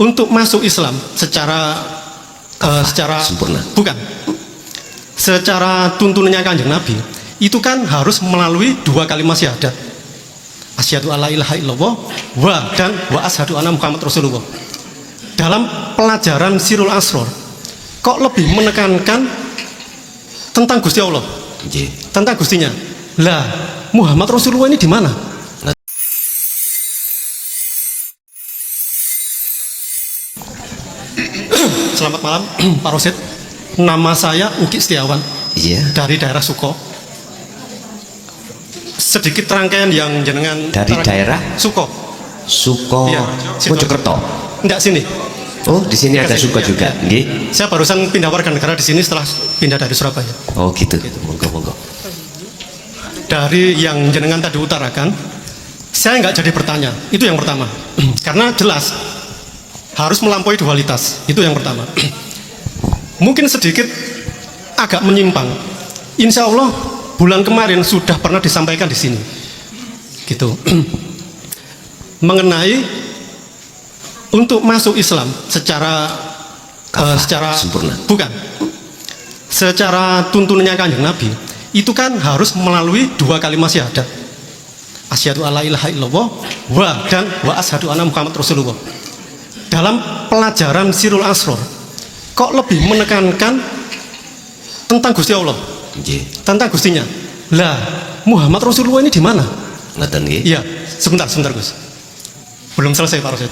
untuk masuk Islam secara sempurna, bukan secara tuntunannya Kanjeng Nabi, itu kan harus melalui dua kalimat syahadat, asyhadu alla ilaha illallah dan wa asyhadu anna Muhammad Rasulullah. Dalam pelajaran Sirul Asror kok lebih menekankan tentang Gusti Allah, tentang Gustinya. Lah, Muhammad Rasulullah ini di mana? Selamat malam Pak Rosid. Nama saya Uki Setiawan. Iya. Dari daerah Suko. Sedikit rangkaian yang jenengan dari daerah Suko. Suko. Iya, Mojokerto. Enggak, sini. Oh, di sini ada Suko ya, juga. ya. Nggih. Saya barusan pindah warga negara di sini setelah pindah dari Surabaya. Oh, gitu. Monggo. Dari yang jenengan tadi utarakan, saya nggak jadi bertanya. Itu yang pertama. Karena jelas harus melampaui dualitas. Itu yang pertama. Mungkin sedikit agak menyimpang. Insya Allah bulan kemarin sudah pernah disampaikan di sini. Gitu. Mengenai untuk masuk Islam secara sempurna, bukan secara tuntunannya Kanjeng Nabi, itu kan harus melalui dua kalimat syahadat, asyhadu alla ilaha illallah dan wa asyhadu anna Muhammad Rasulullah. Dalam pelajaran Sirul Asror kok lebih menekankan tentang Gusti Allah, tentang Gustinya. Lah, Muhammad Rasulullah ini di mana? Ngaten nggih? Iya, sebentar Gus. Belum selesai Pak Rosid.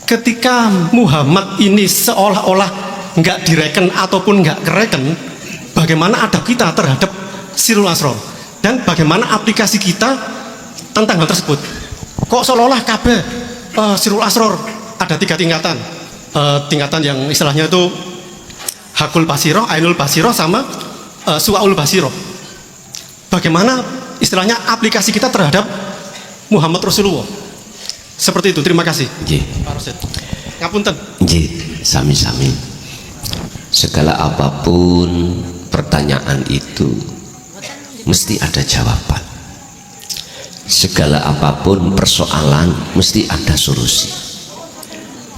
Ketika Muhammad ini seolah-olah nggak direken ataupun nggak kereken, bagaimana adab kita terhadap Sirul Asror dan bagaimana aplikasi kita tentang hal tersebut? Kok seolah-olah kabeh Sirul Asror ada tiga tingkatan, tingkatan yang istilahnya itu Hakul Basiroh, Ainul Basiroh, sama Su'aul Basiroh. Bagaimana istilahnya aplikasi kita terhadap Muhammad Rasulullah? Seperti itu. Terima kasih. Pak Rosid. Ngapunten. Sami-sami. Segala apapun pertanyaan itu mesti ada jawaban. Segala apapun persoalan mesti ada solusi.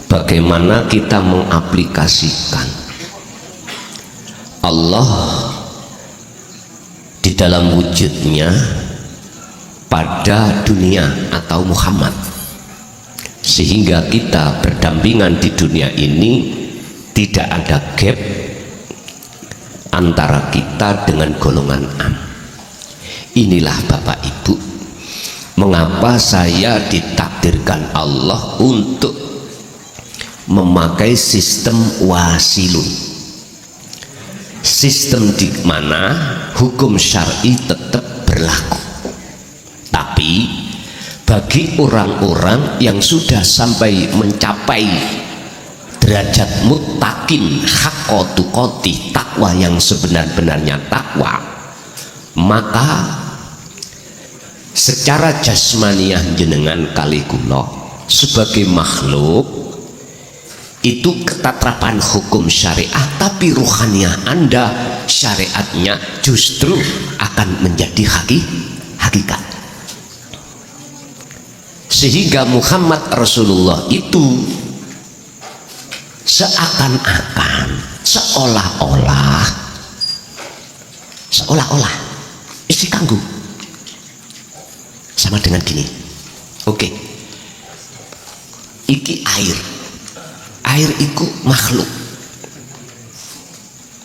Bagaimana kita mengaplikasikan Allah di dalam wujudnya pada dunia atau Muhammad, sehingga kita berdampingan di dunia ini tidak ada gap antara kita dengan golongan am. Inilah Bapak Ibu, mengapa saya ditakdirkan Allah untuk memakai sistem wasilun, sistem di mana hukum syar'i tetap berlaku, tapi bagi orang-orang yang sudah sampai mencapai derajat muttaqin haqqatuqati, takwa yang sebenar-benarnya takwa, maka secara jasmaniah jenengan kali kula sebagai makhluk itu ketetapan hukum syariah, tapi ruhaniah Anda syariatnya justru akan menjadi hakikat. Sehingga Muhammad Rasulullah itu seakan-akan seolah-olah isi kanggu sama dengan gini. Oke, iki air itu makhluk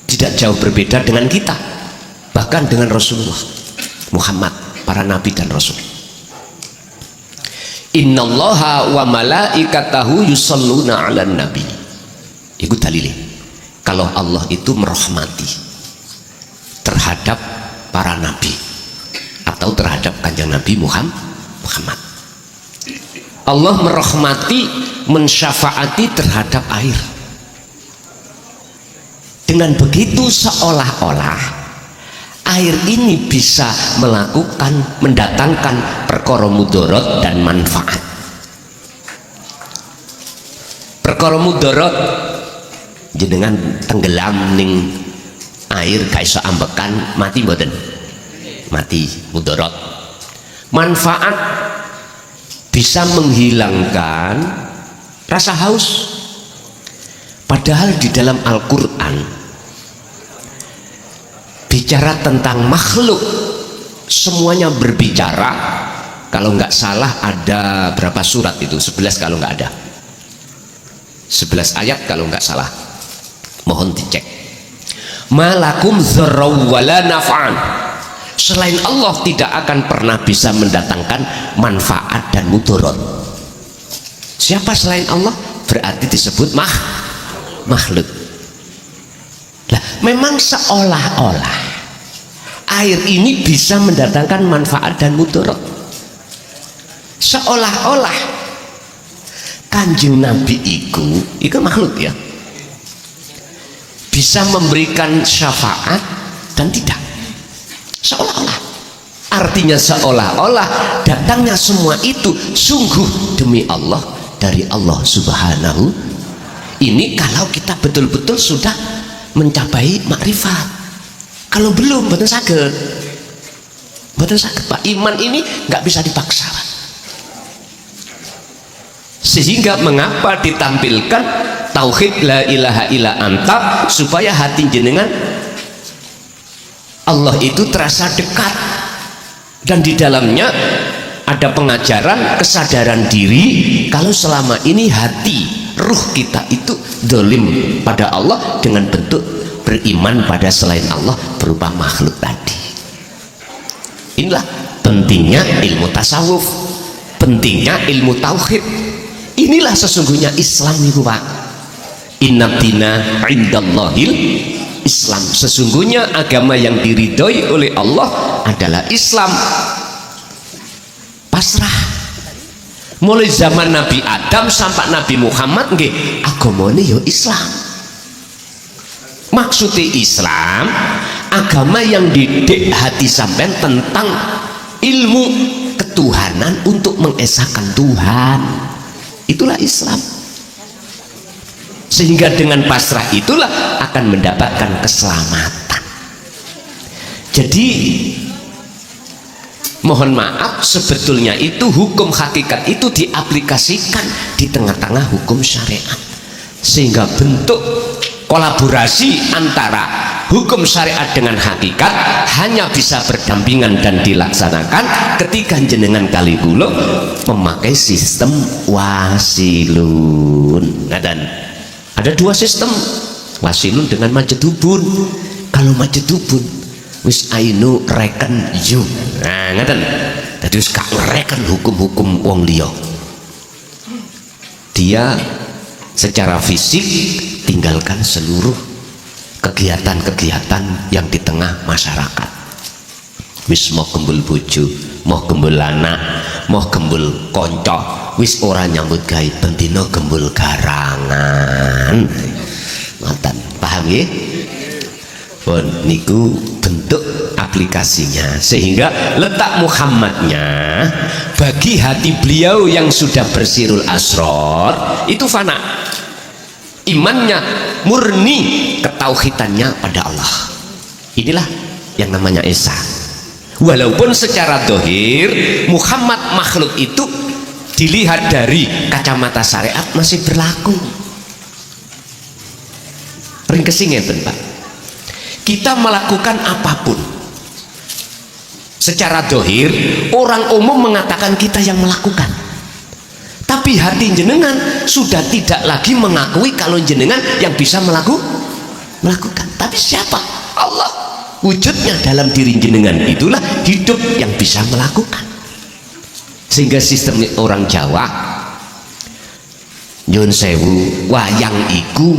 tidak jauh berbeda dengan kita, bahkan dengan Rasulullah Muhammad, para nabi dan rasul. Innallaha wa malaikatahu yusalluna 'alan nabi. Itu dalilnya. Kalau Allah itu merahmati terhadap para nabi atau terhadap kanjeng Nabi Muhammad. Allah merahmati, mensyafaati terhadap air. Dengan begitu seolah-olah air ini bisa mendatangkan perkara mudarat dan manfaat. Perkara mudarat jenengan tenggelam ning air gak iso ambekan, mati mboten? Mati, mudarat. Manfaat bisa menghilangkan rasa haus. Padahal di dalam Al-Quran bicara tentang makhluk, semuanya berbicara. Kalau nggak salah ada berapa surat itu? 11 kalau nggak ada, 11 ayat kalau nggak salah, mohon dicek. Malakum dzarraw wala naf'an, selain Allah tidak akan pernah bisa mendatangkan manfaat dan mudarat. Siapa selain Allah? Berarti disebut makhluk. Lah, memang seolah-olah air ini bisa mendatangkan manfaat dan mudarat. Seolah-olah Kanjeng Nabi itu makhluk ya, bisa memberikan syafaat dan tidak. Seolah-olah, artinya seolah-olah datangnya semua itu sungguh demi Allah, dari Allah Subhanahu. Ini kalau kita betul-betul sudah mencapai makrifat. Kalau belum, betul saged Pak. Iman ini nggak bisa dipaksa. Sehingga mengapa ditampilkan tauhid la ilaha illa anta, supaya hati jenengan Allah itu terasa dekat, dan di dalamnya ada pengajaran kesadaran diri kalau selama ini hati ruh kita itu dolim pada Allah dengan bentuk beriman pada selain Allah berupa makhluk tadi. Inilah pentingnya ilmu tasawuf, pentingnya ilmu tauhid. Inilah sesungguhnya Islam itu Pak. Inna dina indallahil Islam, sesungguhnya agama yang diridhoi oleh Allah adalah Islam. Pasrah. Mulai zaman Nabi Adam sampai Nabi Muhammad nggih agamane ya Islam. Maksudnya Islam agama yang didik hati sampean tentang ilmu ketuhanan untuk mengesahkan Tuhan. Itulah Islam. Sehingga dengan pasrah itulah akan mendapatkan keselamatan. Jadi mohon maaf, sebetulnya itu hukum hakikat itu diaplikasikan di tengah-tengah hukum syariat, sehingga bentuk kolaborasi antara hukum syariat dengan hakikat hanya bisa berdampingan dan dilaksanakan ketika jenengan kali kula memakai sistem wasilun. Nah, dan ada dua sistem, wasilun dengan majedubun. Kalau majedubun wis ainu reken you, nah ngaten, dadi wis gak ngereken hukum-hukum wong liya. Dia secara fisik tinggalkan seluruh kegiatan-kegiatan yang di tengah masyarakat. Wis mau gembul bojo, mau gembul anak, mau gembul konco, wis ora nyambut gawe, bendina gembul garangan. Ngoten, paham nggih? Pun niku bentuk aplikasinya, sehingga letak Muhammadnya bagi hati beliau yang sudah bersirul asrar itu fana, imannya murni, ketauhidannya pada Allah. Inilah yang namanya esa. Walaupun secara dohir Muhammad makhluk itu dilihat dari kacamata syariat masih berlaku. Ringkesi ngeten Pak, kita melakukan apapun secara dohir, orang umum mengatakan kita yang melakukan, tapi hati jenengan sudah tidak lagi mengakui kalau jenengan yang bisa melakukan. Tapi siapa? Allah. Wujudnya dalam diri jenengan itulah hidup yang bisa melakukan. Sehingga sistem orang Jawa nyun sewu, wayang iku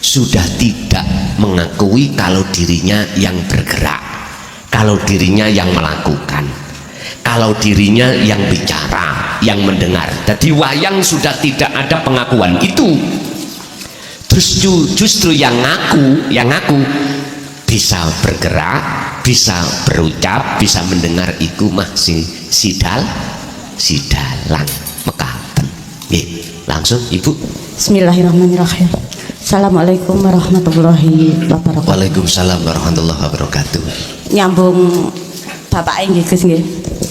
sudah tidak mengakui kalau dirinya yang bergerak, kalau dirinya yang melakukan, kalau dirinya yang bicara, yang mendengar. Jadi wayang sudah tidak ada pengakuan itu. Terus justru yang ngaku bisa bergerak, bisa berucap, bisa mendengar, iku mah sidalang mekaten. Nggih, langsung Ibu. Bismillahirrahmanirrahim. Assalamualaikum warahmatullahi wabarakatuh. Waalaikumsalam warahmatullahi wabarakatuh. Nyambung Bapak nggih Gus nggih.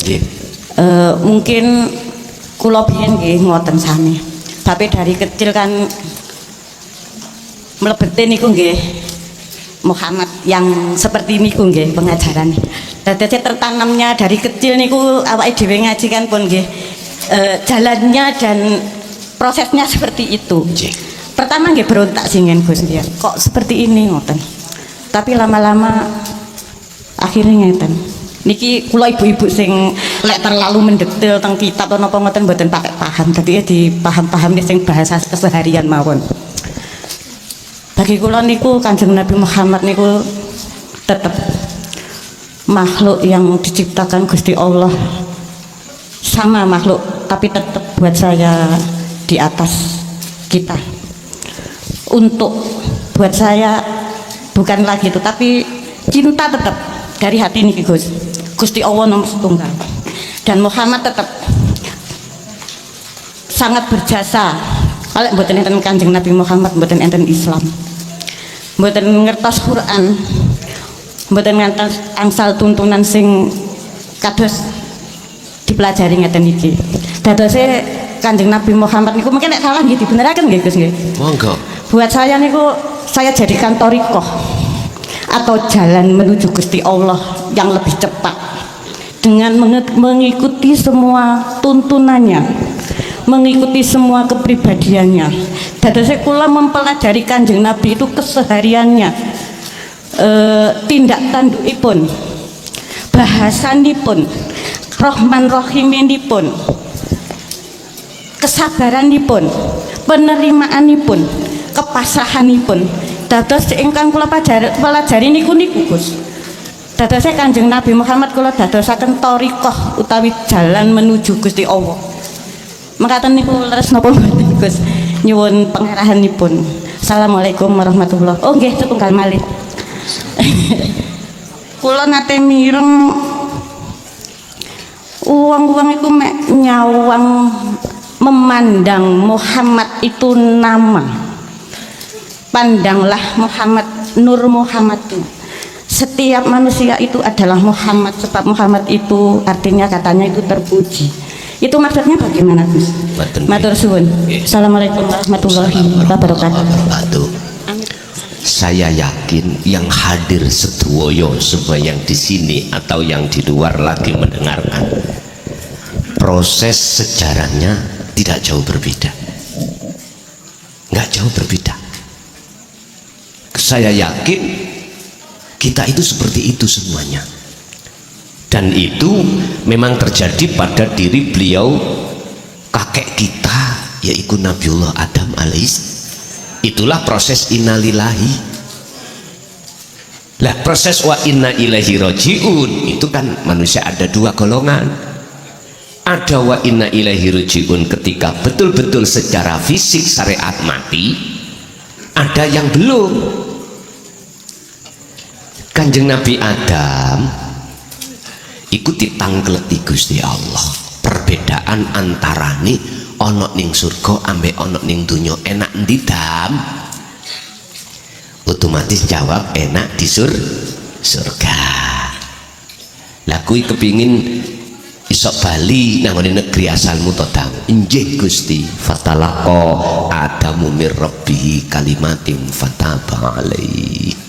Nggih. Mungkin kula biyen nggih ngoten sami. Bapak dari kecil kan mlebete niku nggih Muhammad yang seperti niku nggih pengajaran. Dadi tertanamnya dari kecil niku awake dhewe ngaji kan pun nggih jalannya dan prosesnya seperti itu. Pertama nggih berontak singen Gus nggih. Kok seperti ini ngoten. Tapi lama-lama akhirnya ngeten. Niki kula ibu-ibu sing lek terlalu mendetail teng kitab atau napa ngoten mboten pakai paham. Dadi dipaham-paham sing bahasa keseharian mawon. Bagi kula niku Kanjeng Nabi Muhammad niku tetap makhluk yang diciptakan Gusti Allah, sama makhluk tapi tetap buat saya di atas kita. Untuk buat saya bukan lagi itu, tapi cinta tetap dari hati niki Gus. Gusti Allah nomor setunggal dan Muhammad tetap sangat berjasa. Kalau mboten enten Kanjeng Nabi Muhammad mboten enten Islam, mboten ngertos Quran, mboten ngertos angsal tuntunan sing kados dipelajari ngeten iki. Dadose Kanjeng Nabi Muhammad niku mungkin nek salah nggih dibeneraken nggih Gus nggih. Monggo. Buat saya niku saya jadikan thariqah atau jalan menuju Gusti Allah yang lebih cepat dengan mengikuti semua tuntunannya, mengikuti semua kepribadiannya. Dadose kula mempelajari Kanjeng Nabi itu kesehariannya, tindak tandukipun, bahasanipun, Rahman Rahiminipun, kesabaranipun, penerimaanipun, kepasrahanipun. Dados ingkang kula pelajari niku Gus. Dados Kanjeng Nabi Muhammad kula dadosaken thariqah utawi jalan menuju Gusti Allah. Mekaten niku leres napa mboten Gus? Nyuwun pengarahanipun. Assalamualaikum warahmatullahi wabarakatuh. Oh nggih setunggal malih. Kula nate mireng uang-uang iku mek nyawang memandang Muhammad itu nama. Pandanglah Muhammad, Nur Muhammad. Setiap manusia itu adalah Muhammad, sebab Muhammad itu artinya katanya itu terpuji. Itu maksudnya bagaimana Gus? Matur suwun. Assalamualaikum warahmatullahi wabarakatuh. Saya yakin yang hadir sedoyo semua yang di sini atau yang di luar lagi mendengarkan, proses sejarahnya tidak jauh berbeda, nggak jauh berbeda. Saya yakin kita itu seperti itu semuanya, dan itu memang terjadi pada diri beliau, kakek kita yaitu Nabiullah Adam alaihi. Itulah proses innalillahi. Lah proses wa inna ilaihi rajiun itu kan manusia ada dua golongan. Ada wa inna ilaihi rajiun ketika betul-betul secara fisik syariat mati, ada yang belum. Kanjeng Nabi Adam ikuti tangkleti Gusti Allah. Perbedaan antarane ana ning surga ambek ana ning donya, enak endi Dam? Otomatis jawab enak di surga. Lah kuwi kepingin isok bali nang negeri asalmu to Dam? Injih Gusti. Fatalaqa Adamu mir rabbih kalimatin fataba alaihi.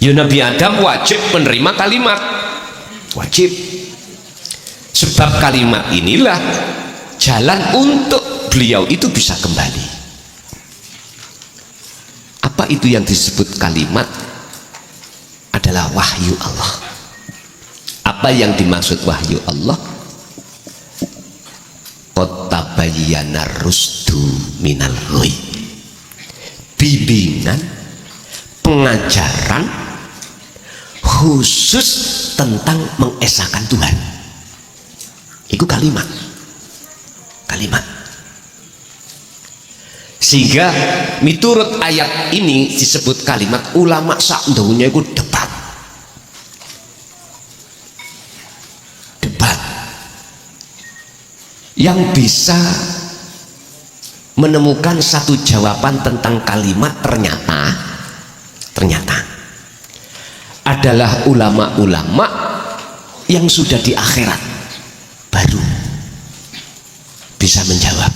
Ya Nabi Adam wajib menerima kalimat, wajib, sebab kalimat inilah jalan untuk beliau itu bisa kembali. Apa itu yang disebut kalimat? Adalah wahyu Allah. Apa yang dimaksud wahyu Allah? Qad tabayyana rusdu minal ghoi. Bimbingan, pengajaran khusus tentang mengesahkan Tuhan. Itu kalimat. Sehingga miturut ayat ini disebut kalimat, ulama sak ndonyo iku debat yang bisa menemukan satu jawaban tentang kalimat ternyata adalah ulama-ulama yang sudah di akhirat baru bisa menjawab.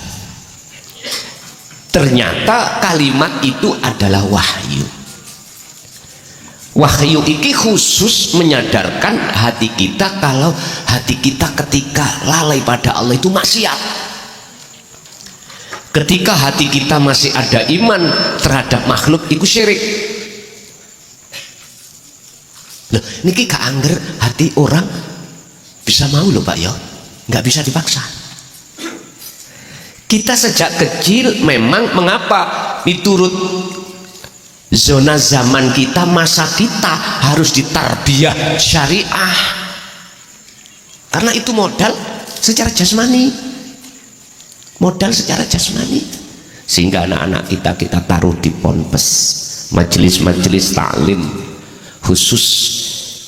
Ternyata kalimat itu adalah wahyu. Wahyu ini khusus menyadarkan hati kita kalau hati kita ketika lalai pada Allah itu maksiat. Ketika hati kita masih ada iman terhadap makhluk itu syirik. Loh, niki gak angger hati orang bisa mau loh Pak ya, nggak bisa dipaksa. Kita sejak kecil memang mengapa diturut zona zaman kita, masa kita harus ditarbiyah syariah, karena itu modal secara jasmani, modal secara jasmani. Sehingga anak-anak kita taruh di ponpes, majelis-majelis taklim khusus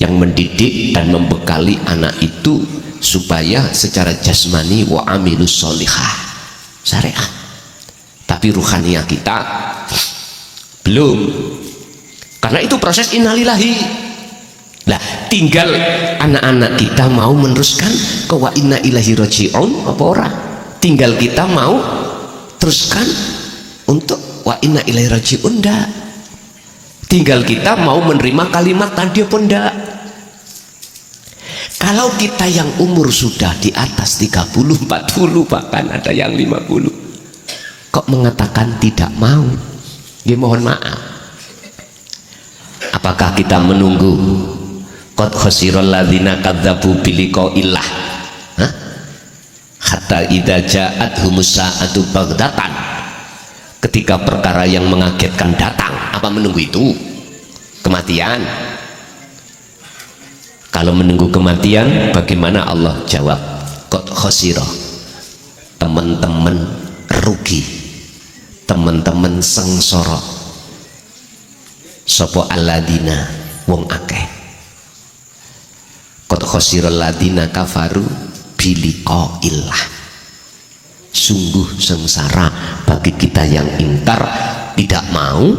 yang mendidik dan membekali anak itu supaya secara jasmani wa amilus sholihah syariat, tapi ruhaniyah kita belum, karena itu proses innalillahi. Nah, tinggal anak-anak kita mau meneruskan ke wa inna ilaihi raji'un apa ora, tinggal kita mau teruskan untuk wa inna ilaihi raji'un ndak, tinggal kita mau menerima kalimat tadi apa ndak. Kalau kita yang umur sudah di atas 30, 40, bahkan ada yang 50 kok mengatakan tidak mau, ya mohon maaf. Apakah kita menunggu qad khasiral ladzina kadzdzabu biliqa'illah hatta idza ja'athumus sa'atu baghtatan, ketika perkara yang mengagetkan datang, apa menunggu itu kematian? Kalau menunggu kematian, bagaimana Allah jawab? Qad khasira, teman-teman rugi, teman-teman sengsara sapa alladzina wong akeh. Qad khasira alladzina kafaru biliqa'illah, sungguh sengsara bagi kita yang ingkar, tidak mau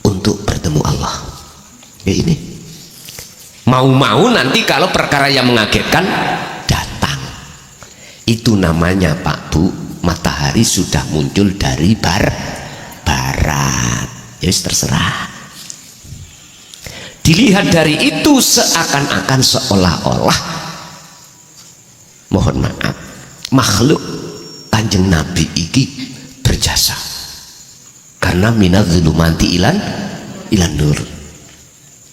untuk bertemu Allah. Ya ini mau-mau nanti kalau perkara yang mengagetkan datang, itu namanya Pak Bu, matahari sudah muncul dari barat. Ya terserah. Dilihat dari itu seakan-akan seolah-olah, mohon maaf, makhluk Kanjeng Nabi iki berjasa, karena minadz zulumati ilan nur,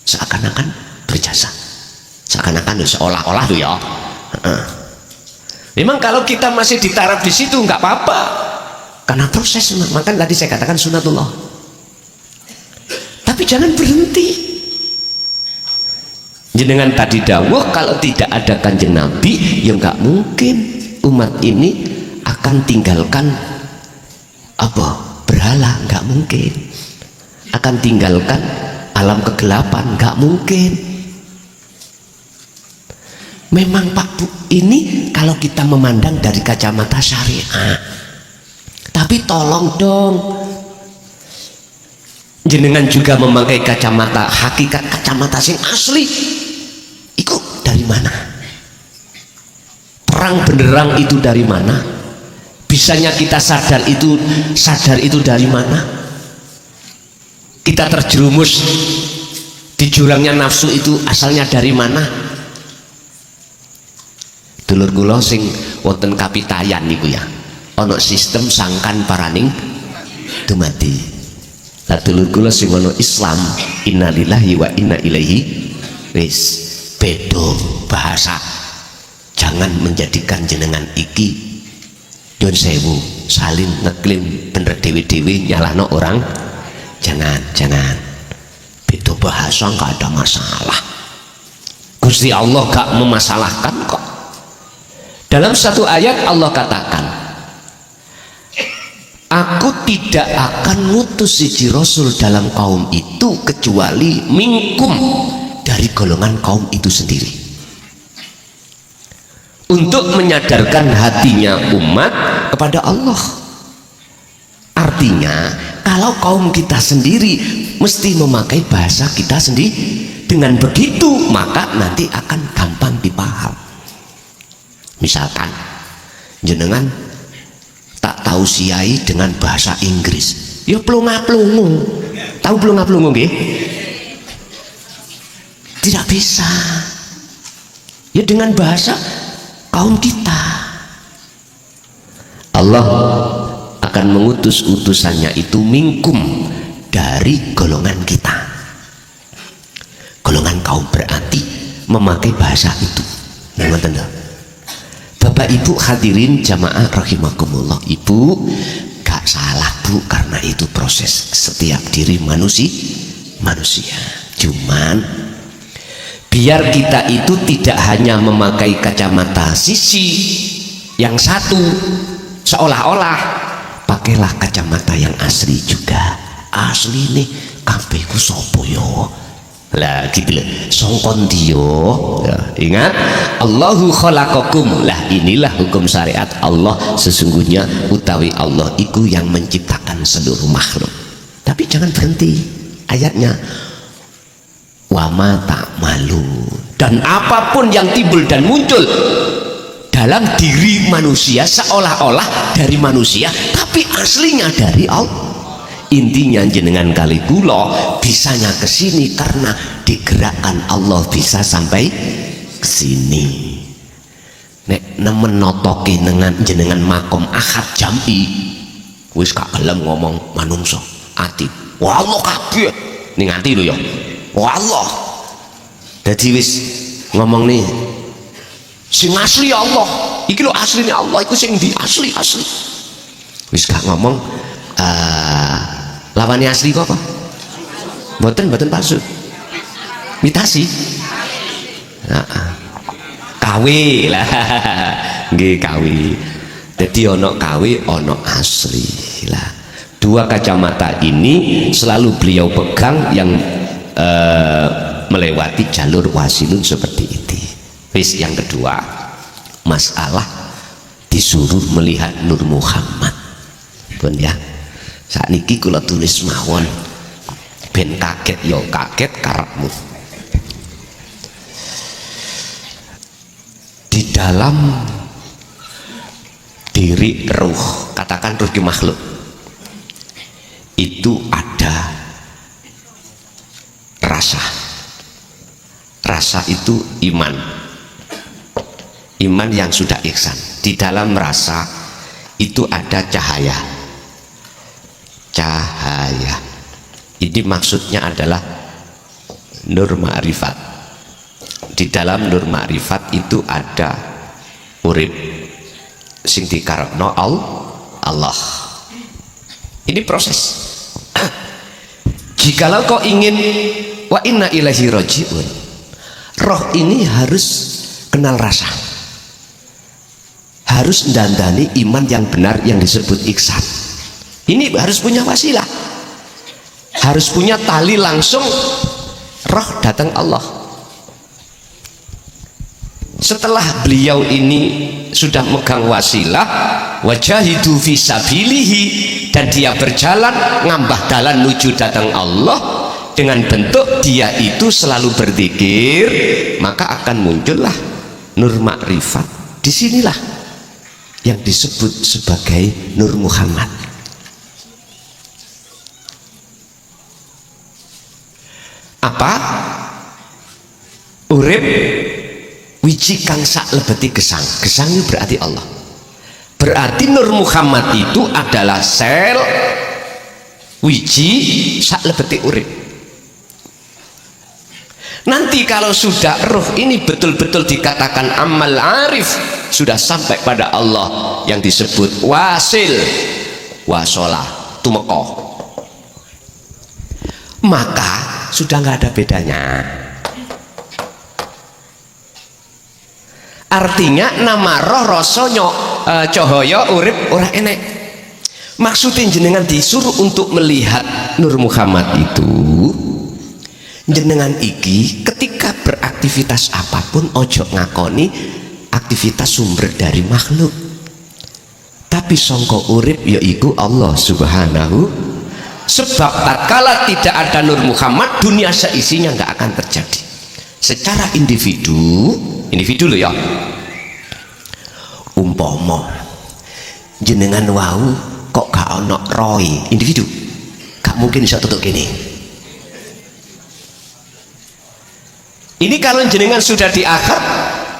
seakan-akan berjasa, seakan-akan seolah-olah tuh ya. Memang kalau kita masih ditaraf di situ nggak apa-apa, karena proses, maka tadi saya katakan sunatullah. Tapi jangan berhenti. Jenengan tadi dawuh kalau tidak ada Kanjeng Nabi ya nggak mungkin umat ini akan tinggalkan apa berhala, nggak mungkin, akan tinggalkan alam kegelapan, nggak mungkin. Memang Pak Bu, ini kalau kita memandang dari kacamata syariah, tapi tolong dong jenengan juga memakai kacamata hakikat, kacamata sing asli. Itu dari mana? Terang benderang itu dari mana? Bisanya kita sadar itu dari mana? Kita terjerumus di jurangnya nafsu itu asalnya dari mana? Dulur kula sing wonten Kapitayan niku ya, ana sistem sangkan paraning dumadi. Lah dulur kula sing ana Islam, innalillahi wa inna ilaihi, wis beda bahasa. Jangan menjadikan jenengan iki don sewu saling ngeklaim bener dewi-dewi nyalahno orang. Jangan beda bahasa nggak ada masalah. Gusti Allah gak memasalahkan kok. Dalam satu ayat Allah katakan, aku tidak akan ngutus siji rasul dalam kaum itu kecuali minkum, dari golongan kaum itu sendiri, untuk menyadarkan hatinya umat kepada Allah. Artinya kalau kaum kita sendiri mesti memakai bahasa kita sendiri. Dengan begitu maka nanti akan gampang dipaham. Misalkan jenengan tak tahu siai dengan bahasa Inggris ya plunga-plungu. Tahu plunga-plungu nggih? Tidak bisa ya dengan bahasa kaum kita. Allah akan mengutus utusannya itu minkum, dari golongan kita, golongan kaum, berarti memakai bahasa itu. Bapak Ibu hadirin jamaah rahimakumullah, Ibu gak salah Bu, karena itu proses setiap diri manusia. Cuman biar kita itu tidak hanya memakai kacamata sisi yang satu, seolah-olah pakailah kacamata yang asli juga. Asli nih kabehku sopo yo lah gitu loh, songkon dio ya, ingat Allahu khalaqakum, lah inilah hukum syariat Allah, sesungguhnya utawi Allah itu yang menciptakan seluruh makhluk. Tapi jangan berhenti ayatnya, wama tak malu, dan apapun yang timbul dan muncul dalam diri manusia seolah-olah dari manusia tapi aslinya dari Allah. Intinya jenengan kali kula bisanya kesini karena digerakkan Allah bisa sampai kesini. Nek nemen notoki dengan jenengan makom akad jam'i wis gak gelem ngomong manungso ati wah Allah kabeh ning ati lho ya wah Allah. Dadi wis ngomong nih sing asli Allah iki lho, asline Allah iku sing di asli wis gak ngomong lawannya asli kok apa? Mboten palsu. Mitasi. Kawi lah. Nggih kawi. Jadi ono kawi, ono asli lah. Dua kacamata ini selalu beliau pegang yang melewati jalur wasilun seperti itu. Wis yang kedua, masalah disuruh melihat Nur Muhammad. Pun ya. Saat niki kula tulis mawon ben kaget yo kaget karepmu. Di dalam diri ruh, katakan ruh di makhluk itu ada rasa itu iman yang sudah ihsan. Di dalam rasa itu ada cahaya. Ini maksudnya adalah nur ma'rifat. Di dalam nur ma'rifat itu ada urip sing dikarepno Allah. Ini proses. Jikalau kau ingin wa inna ilaihi rajiun, roh ini harus kenal rasa, harus mendandani iman yang benar yang disebut ihsan. Ini harus punya wasilah, harus punya tali langsung roh datang Allah. Setelah beliau ini sudah megang wasilah, wajahidu fi sabilihi, dan dia berjalan ngambah dalan menuju datang Allah dengan bentuk dia itu selalu berzikir, maka akan muncullah nur makrifat. Disinilah yang disebut sebagai Nur Muhammad. Apa? Urip wiji kang sak lebeti gesang. Gesang itu berarti Allah. Berarti Nur Muhammad itu adalah sel wiji sak lebeti urip. Nanti kalau sudah ruh ini betul-betul dikatakan amal arif, sudah sampai pada Allah yang disebut wasil, wasolah, tumeka, maka sudah nggak ada bedanya. Artinya nama roh rasanya cahaya urip ora enek. Maksudnya jenengan disuruh untuk melihat Nur Muhammad itu, jenengan iki ketika beraktivitas apapun ojo ngakoni aktivitas sumber dari makhluk, tapi sangka urip yaiku Allah Subhanahu. Sebab tatkala tidak ada Nur Muhammad, dunia seisinya nggak akan terjadi. Secara individu loh ya, umpama jenengan wau kok gak ono roy individu, gak mungkin bisa tutup gini. Ini kalau jenengan sudah di akad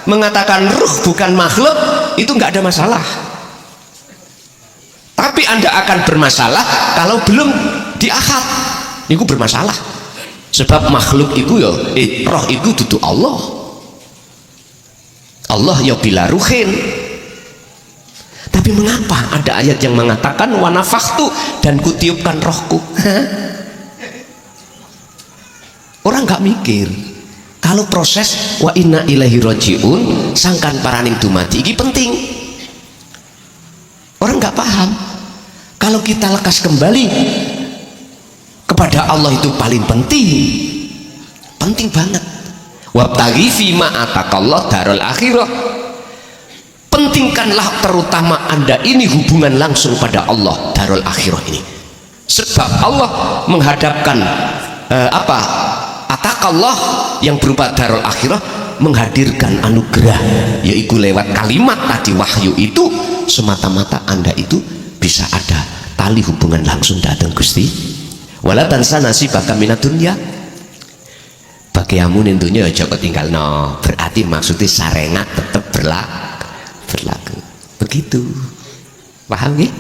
mengatakan ruh bukan makhluk, itu nggak ada masalah. Tapi Anda akan bermasalah kalau belum di akad. Itu bermasalah. Sebab makhluk itu ya, roh itu dudu Allah. Allah ya bila ruhin. Tapi mengapa ada ayat yang mengatakan wa nafakhtu dan kutiupkan rohku? Orang nggak mikir. Kalau proses wa inna ilaihi rajiun sangkan paraning dumati ini penting. Orang nggak paham. Kalau kita lekas kembali kepada Allah itu paling penting banget. Wabtaghi fima atakallah darul akhirah. Pentingkanlah terutama Anda ini hubungan langsung pada Allah darul akhirah ini. Sebab Allah menghadapkan atakallah yang berupa darul akhirah menghadirkan anugerah, yaitu lewat kalimat tadi wahyu itu semata-mata Anda itu bisa ada tali hubungan langsung datang Gusti. Wala tansa nasibaka minad dunya. Bagi amun intunya aja ketinggal no, berarti maksudnya sarengat tetap berlaku begitu, paham nggih?